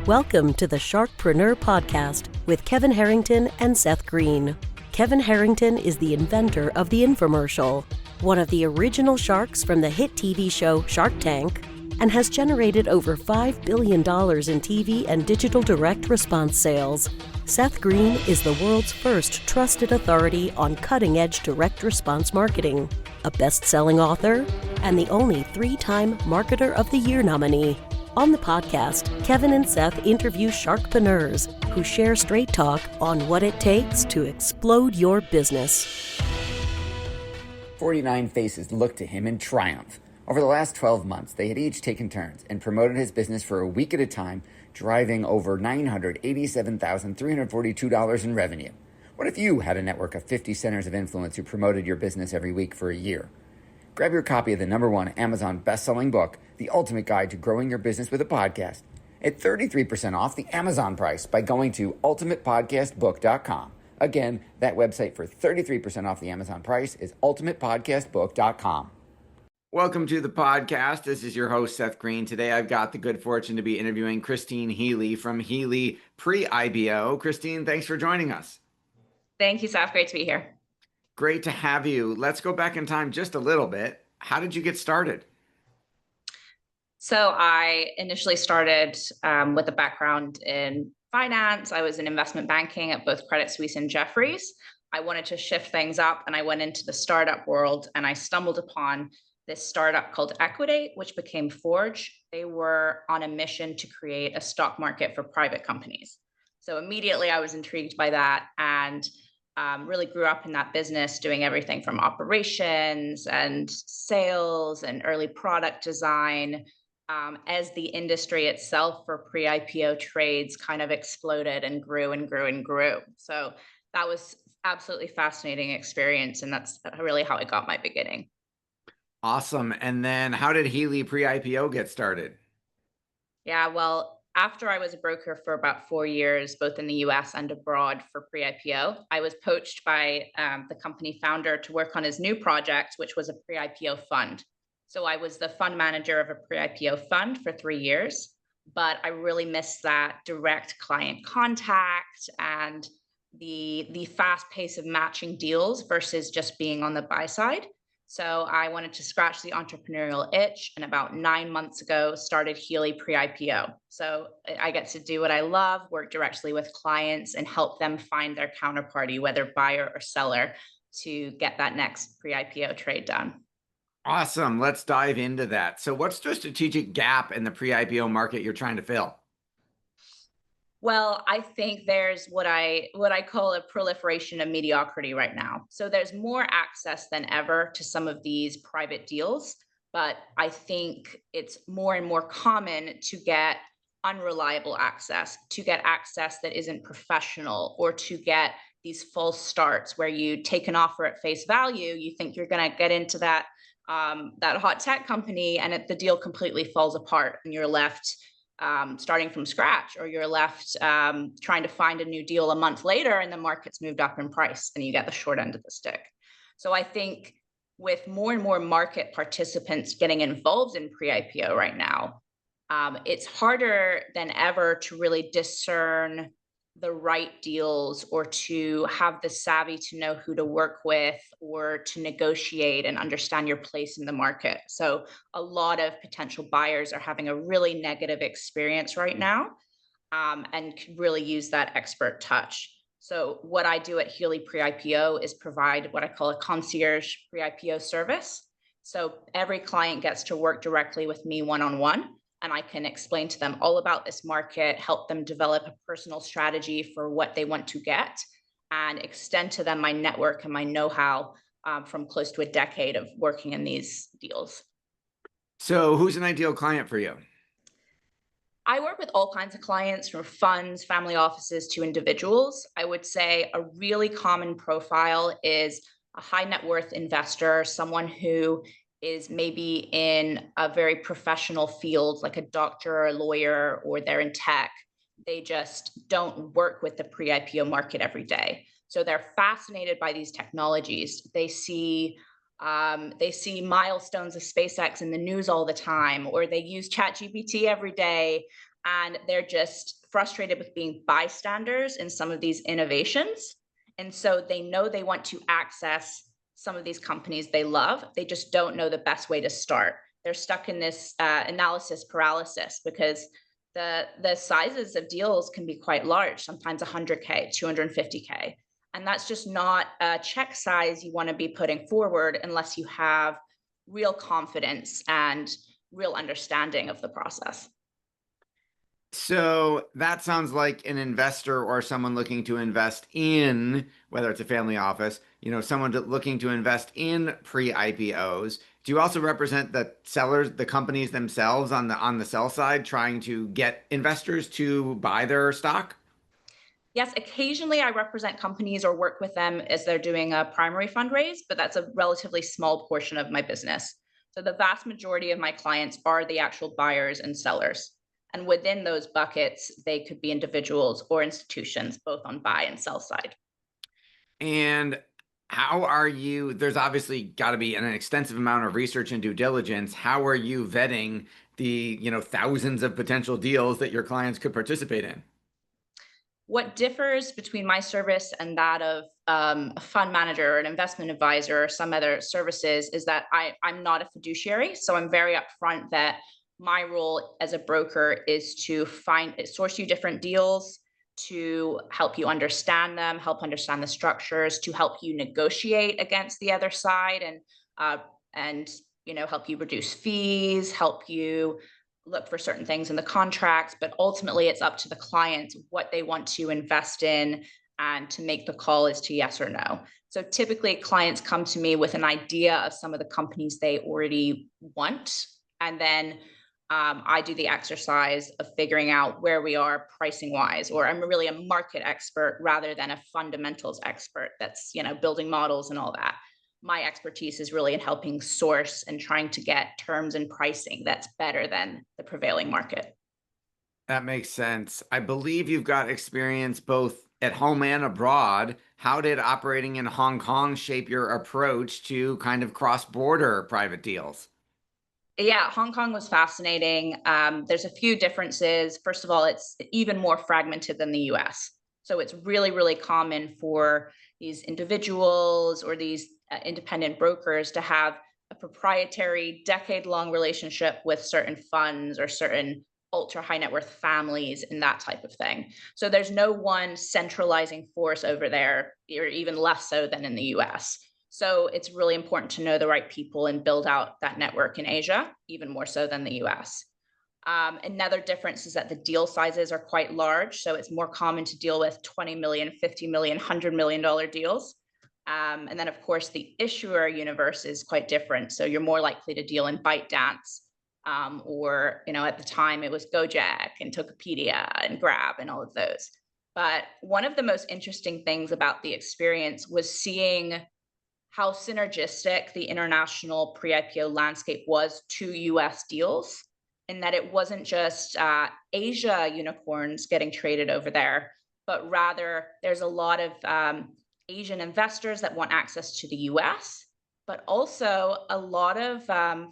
Welcome to the Sharkpreneur Podcast with Kevin Harrington and Seth Green. Kevin Harrington is the inventor of the infomercial, one of the original sharks from the hit TV show Shark Tank, and has generated over $5 billion in TV and digital direct response sales. Seth Green is the world's first trusted authority on cutting-edge direct response marketing, a best-selling author, and the only 3-time Marketer of the Year nominee. On the podcast, Kevin and Seth interview sharkpreneurs who share straight talk on what it takes to explode your business. 49 faces looked to him in triumph. Over the last 12 months, they had each taken turns and promoted his business for a week at a time, driving over $987,342 in revenue. What if you had a network of 50 centers of influence who promoted your business every week for a year? Grab your copy of the #1 Amazon best-selling book, The Ultimate Guide to Growing Your Business with a Podcast, at 33% off the Amazon price by going to ultimatepodcastbook.com. Again, that website for 33% off the Amazon price is ultimatepodcastbook.com. Welcome to the podcast. This is your host, Seth Green. Today, I've got the good fortune to be interviewing Christine Healy from Healy Pre-IPO. Christine, thanks for joining us. Thank you, Seth. Great to be here. Great to have you. Let's go back in time just a little bit. How did you get started? So I initially started with a background in finance. I was in investment banking at both Credit Suisse and Jefferies. I wanted to shift things up and I went into the startup world and I stumbled upon this startup called Equidate, which became Forge. They were on a mission to create a stock market for private companies. So immediately I was intrigued by that and really grew up in that business, doing everything from operations and sales and early product design, as the industry itself for pre-IPO trades kind of exploded and grew and grew and grew. So that was absolutely fascinating experience. And that's really how I got my beginning. Awesome. And then how did Healy Pre-IPO get started? Yeah, well, after I was a broker for about 4 years, both in the US and abroad for pre-IPO, I was poached by the company founder to work on his new project, which was a pre-IPO fund. So I was the fund manager of a pre-IPO fund for 3 years, but I really missed that direct client contact and the fast pace of matching deals versus just being on the buy side. So I wanted to scratch the entrepreneurial itch, and about 9 months ago started Healy Pre-IPO. So I get to do what I love, work directly with clients and help them find their counterparty, whether buyer or seller, to get that next pre-IPO trade done. Awesome. Let's dive into that. So what's the strategic gap in the pre-IPO market you're trying to fill? Well, I think there's what I call a proliferation of mediocrity right now. So there's more access than ever to some of these private deals, but I think it's more and more common to get unreliable access, to get access that isn't professional, or to get these false starts where you take an offer at face value, you think you're going to get into that hot tech company, and the deal completely falls apart, and you're left starting from scratch, or you're left trying to find a new deal a month later and the market's moved up in price and you get the short end of the stick. So I think with more and more market participants getting involved in pre-IPO right now, it's harder than ever to really discern the right deals or to have the savvy to know who to work with or to negotiate and understand your place in the market. So a lot of potential buyers are having a really negative experience right now, and could really use that expert touch. So what I do at Healy Pre-IPO is provide what I call a concierge pre-IPO service. So every client gets to work directly with me one-on-one, and I can explain to them all about this market, help them develop a personal strategy for what they want to get, and extend to them my network and my know-how from close to a decade of working in these deals. So who's an ideal client for you? I work with all kinds of clients, from funds, family offices to individuals. I would say a really common profile is a high net worth investor, someone who is maybe in a very professional field, like a doctor or a lawyer, or they're in tech. They just don't work with the pre-IPO market every day. So they're fascinated by these technologies. They see milestones of SpaceX in the news all the time, or they use ChatGPT every day, and they're just frustrated with being bystanders in some of these innovations. And so they know they want to access some of these companies they love. They just don't know the best way to start. They're stuck in this analysis paralysis because the sizes of deals can be quite large, sometimes 100K, 250K. And that's just not a check size you want to be putting forward unless you have real confidence and real understanding of the process. So that sounds like an investor or someone looking to invest in, whether it's a family office, someone looking to invest in pre-IPOs. Do you also represent the sellers, the companies themselves on the sell side, trying to get investors to buy their stock? Yes, occasionally I represent companies or work with them as they're doing a primary fundraise, but that's a relatively small portion of my business. So the vast majority of my clients are the actual buyers and sellers. And within those buckets, they could be individuals or institutions, both on buy and sell side. And how are you? There's obviously got to be an extensive amount of research and due diligence. How are you vetting the, thousands of potential deals that your clients could participate in? What differs between my service and that of a fund manager or an investment advisor or some other services is that I'm not a fiduciary. So I'm very upfront that my role as a broker is to source you different deals, to help you understand them, help understand the structures, to help you negotiate against the other side, and help you reduce fees, help you look for certain things in the contracts, but ultimately it's up to the client what they want to invest in, and to make the call as to yes or no. So typically clients come to me with an idea of some of the companies they already want. And then I do the exercise of figuring out where we are pricing wise, or I'm really a market expert rather than a fundamentals expert that's, building models and all that. My expertise is really in helping source and trying to get terms and pricing that's better than the prevailing market. That makes sense. I believe you've got experience both at home and abroad. How did operating in Hong Kong shape your approach to kind of cross-border private deals? Yeah, Hong Kong was fascinating. There's a few differences. First of all, it's even more fragmented than the US. So it's really, really common for these individuals or these independent brokers to have a proprietary, decade-long relationship with certain funds or certain ultra high net worth families and that type of thing. So there's no one centralizing force over there, or even less so than in the US. So it's really important to know the right people and build out that network in Asia, even more so than the US. Another difference is that the deal sizes are quite large. So it's more common to deal with 20 million, 50 million, $100 million deals. And then, of course, the issuer universe is quite different. So you're more likely to deal in ByteDance, or, at the time it was Gojek and Tokopedia and Grab and all of those. But one of the most interesting things about the experience was seeing how synergistic the international pre-IPO landscape was to US deals, in that it wasn't just Asia unicorns getting traded over there, but rather there's a lot of Asian investors that want access to the US, but also a lot of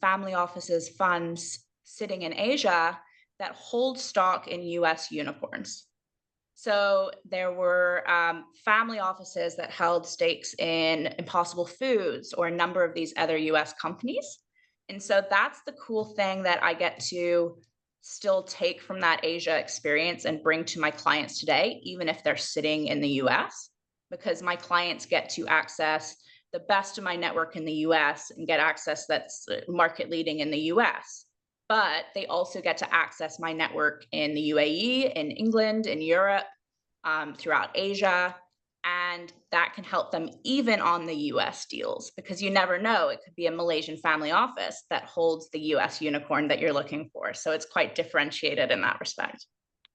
family offices, funds sitting in Asia that hold stock in US unicorns. So there were family offices that held stakes in Impossible Foods or a number of these other US companies. And so that's the cool thing that I get to still take from that Asia experience and bring to my clients today, even if they're sitting in the US, because my clients get to access the best of my network in the US and get access that's market leading in the US. But they also get to access my network in the UAE, in England, in Europe, throughout Asia. And that can help them even on the US deals, because you never know. It could be a Malaysian family office that holds the US unicorn that you're looking for. So it's quite differentiated in that respect.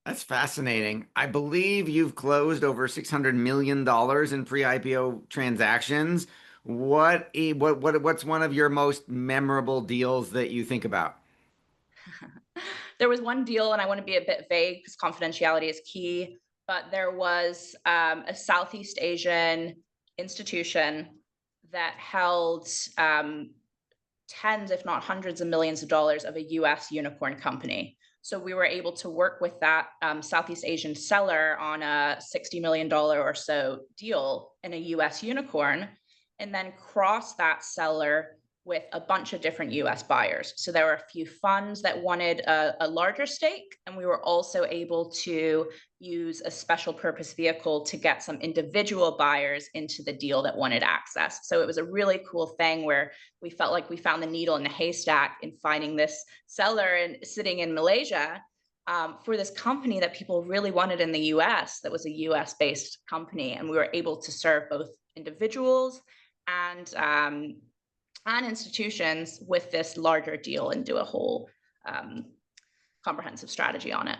That's fascinating. I believe you've closed over $600 million in pre-IPO transactions. What's one of your most memorable deals that you think about? There was one deal, and I want to be a bit vague because confidentiality is key, but there was a Southeast Asian institution that held tens, if not hundreds of millions of dollars of a US unicorn company. So we were able to work with that Southeast Asian seller on a $60 million or so deal in a US unicorn, and then cross that seller with a bunch of different US buyers. So there were a few funds that wanted a larger stake, and we were also able to use a special purpose vehicle to get some individual buyers into the deal that wanted access. So it was a really cool thing where we felt like we found the needle in the haystack in finding this seller and sitting in Malaysia for this company that people really wanted in the US, that was a US based company. And we were able to serve both individuals and institutions with this larger deal and do a whole comprehensive strategy on it.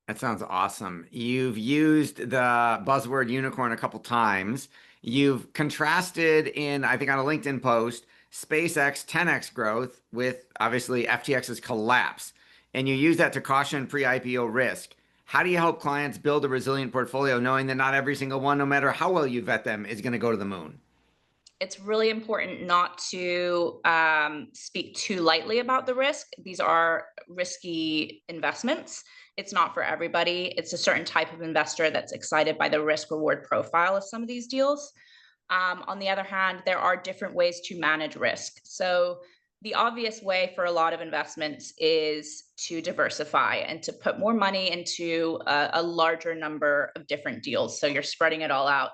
That sounds awesome. You've used the buzzword unicorn a couple times. You've contrasted in, I think, on a LinkedIn post, SpaceX 10x growth with obviously FTX's collapse. And you use that to caution pre-IPO risk. How do you help clients build a resilient portfolio knowing that not every single one, no matter how well you vet them, is going to go to the moon? It's really important not to speak too lightly about the risk. These are risky investments. It's not for everybody. It's a certain type of investor that's excited by the risk reward profile of some of these deals. On the other hand, there are different ways to manage risk. So the obvious way for a lot of investments is to diversify and to put more money into a larger number of different deals. So you're spreading it all out.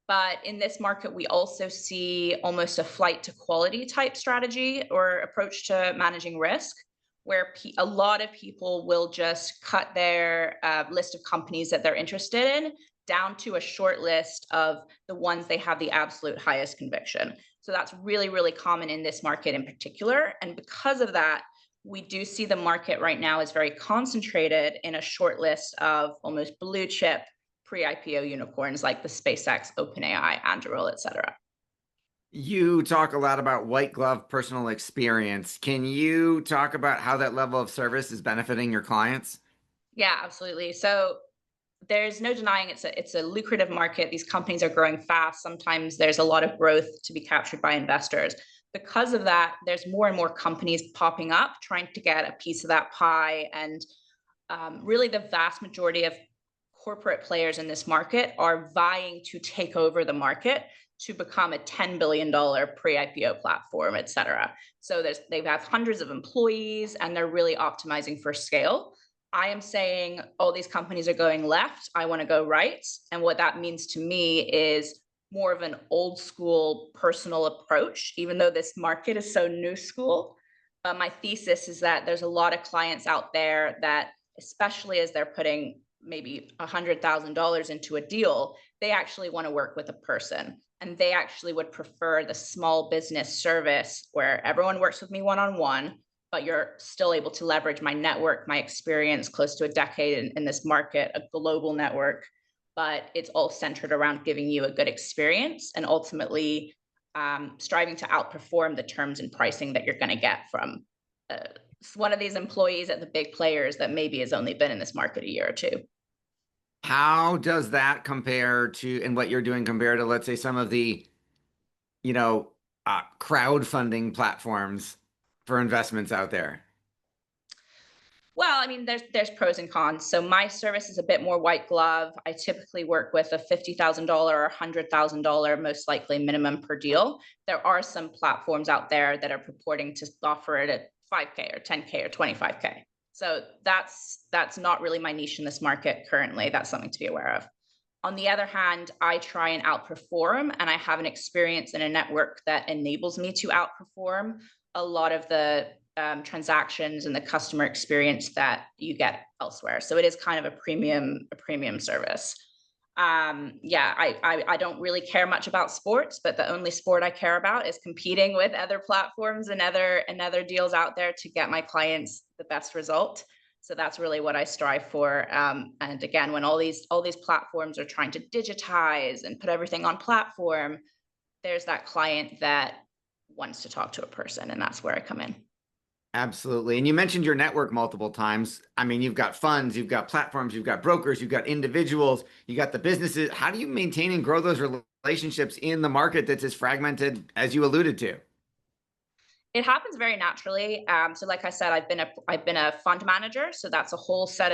But in this market, we also see almost a flight to quality type strategy or approach to managing risk, where a lot of people will just cut their list of companies that they're interested in down to a short list of the ones they have the absolute highest conviction. So that's really, really common in this market in particular. And because of that, we do see the market right now is very concentrated in a short list of almost blue chip pre-IPO unicorns like the SpaceX, OpenAI, Anduril, et cetera. You talk a lot about white glove personal experience. Can you talk about how that level of service is benefiting your clients? Yeah, absolutely. So there's no denying it's a lucrative market. These companies are growing fast. Sometimes there's a lot of growth to be captured by investors. Because of that, there's more and more companies popping up trying to get a piece of that pie. And really the vast majority of corporate players in this market are vying to take over the market to become a $10 billion pre-IPO platform, et cetera. So they have hundreds of employees and they're really optimizing for scale. I am saying, oh, these companies are going left. I want to go right. And what that means to me is more of an old school personal approach, even though this market is so new school. My thesis is that there's a lot of clients out there that, especially as they're putting maybe $100,000 into a deal, they actually want to work with a person. And they actually would prefer the small business service where everyone works with me one-on-one, but you're still able to leverage my network, my experience, close to a decade in this market, a global network, but it's all centered around giving you a good experience and ultimately striving to outperform the terms and pricing that you're going to get from one of these employees at the big players that maybe has only been in this market a year or two. How does that compare to, and what you're doing compare to, let's say, some of the, you know, crowdfunding platforms for investments out there? Well, I mean, there's pros and cons. So my service is a bit more white glove. I typically work with a $50,000 or $100,000, most likely minimum per deal. There are some platforms out there that are purporting to offer it at 5K or 10K or 25K. So that's not really my niche in this market currently. That's something to be aware of. On the other hand, I try and outperform, and I have an experience in a network that enables me to outperform a lot of the transactions and the customer experience that you get elsewhere. So it is kind of a premium service. Yeah, I don't really care much about sports, but the only sport I care about is competing with other platforms and other deals out there to get my clients the best result. So that's really what I strive for. And again, when all these platforms are trying to digitize and put everything on platform, there's that client that wants to talk to a person, and that's where I come in. Absolutely. And you mentioned your network multiple times. I mean, you've got funds, you've got platforms, you've got brokers, you've got individuals, you got the businesses. How do you maintain and grow those relationships in the market that's as fragmented as you alluded to? It happens very naturally. So, like I said, I've been a fund manager, so that's a whole set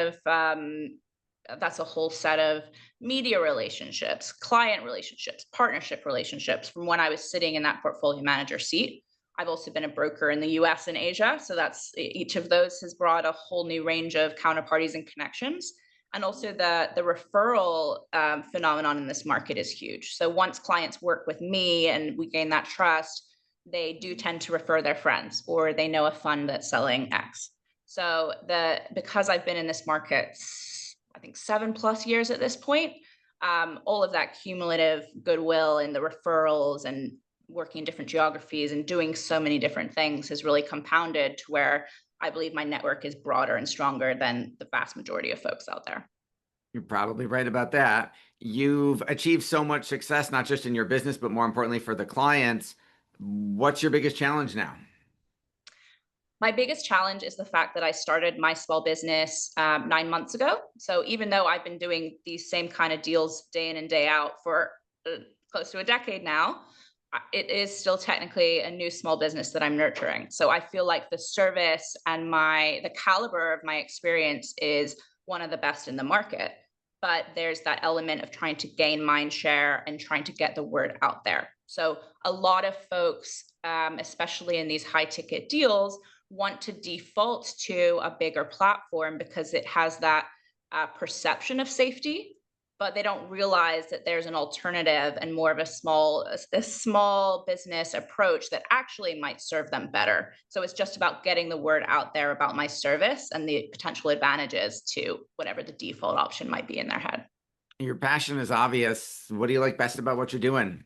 of media relationships, client relationships, partnership relationships from when I was sitting in that portfolio manager seat. I've also been a broker in the US and Asia. So that's each of those has brought a whole new range of counterparties and connections. And also the referral phenomenon in this market is huge. So once clients work with me and we gain that trust, they do tend to refer their friends or they know a fund that's selling X. So because I've been in this market, I think 7+ years at this point, all of that cumulative goodwill and the referrals and working in different geographies and doing so many different things has really compounded to where I believe my network is broader and stronger than the vast majority of folks out there. You're probably right about that. You've achieved so much success, not just in your business, but more importantly for the clients. What's your biggest challenge now? My biggest challenge is the fact that I started my small business 9 months ago. So even though I've been doing these same kind of deals day in and day out for close to a decade now, it is still technically a new small business that I'm nurturing. So I feel like the service and the caliber of my experience is one of the best in the market. But there's that element of trying to gain mind share and trying to get the word out there. So a lot of folks, especially in these high ticket deals, want to default to a bigger platform because it has that perception of safety, but they don't realize that there's an alternative and more of a small business approach that actually might serve them better. So it's just about getting the word out there about my service and the potential advantages to whatever the default option might be in their head. Your passion is obvious. What do you like best about what you're doing?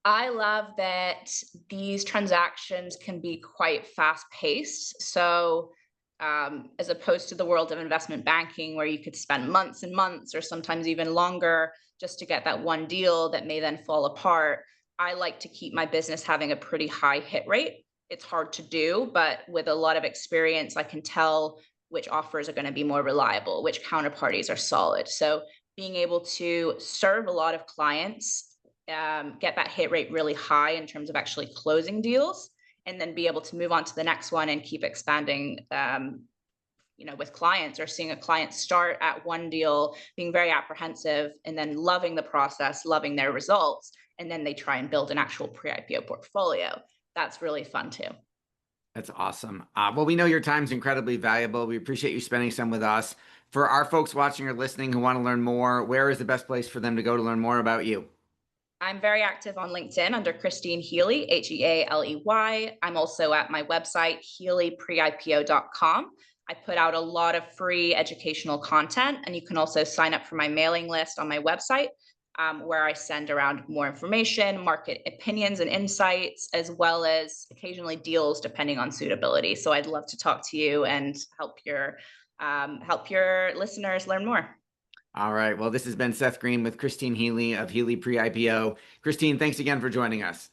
I love that these transactions can be quite fast paced. So as opposed to the world of investment banking, where you could spend months and months or sometimes even longer just to get that one deal that may then fall apart, I like to keep my business having a pretty high hit rate. It's hard to do, but with a lot of experience, I can tell which offers are going to be more reliable, which counterparties are solid. So being able to serve a lot of clients, get that hit rate really high in terms of actually closing deals, and then be able to move on to the next one and keep expanding, with clients, or seeing a client start at one deal, being very apprehensive, and then loving the process, loving their results, and then they try and build an actual pre-IPO portfolio. That's really fun too. That's awesome. Well, we know your time's incredibly valuable. We appreciate you spending some with us. For our folks watching or listening who want to learn more, where is the best place for them to go to learn more about you? I'm very active on LinkedIn under Christine Healy, Healey. I'm also at my website, healypreipo.com. I put out a lot of free educational content, and you can also sign up for my mailing list on my website, where I send around more information, market opinions and insights, as well as occasionally deals depending on suitability. So I'd love to talk to you and help your listeners learn more. All right. Well, this has been Seth Green with Christine Healy of Healy Pre-IPO. Christine, thanks again for joining us.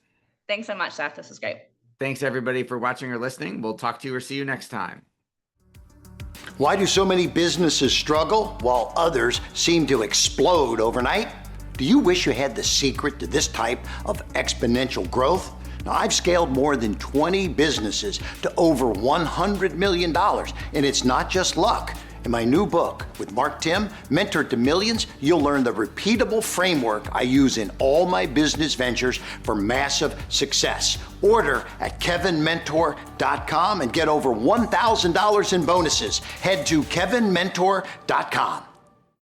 Thanks so much, Seth. This was great. Thanks, everybody, for watching or listening. We'll talk to you or see you next time. Why do so many businesses struggle while others seem to explode overnight? Do you wish you had the secret to this type of exponential growth? Now, I've scaled more than 20 businesses to over $100 million, and it's not just luck. In my new book with Mark Tim, Mentor to Millions, you'll learn the repeatable framework I use in all my business ventures for massive success. Order at kevinmentor.com and get over $1,000 in bonuses. Head to kevinmentor.com.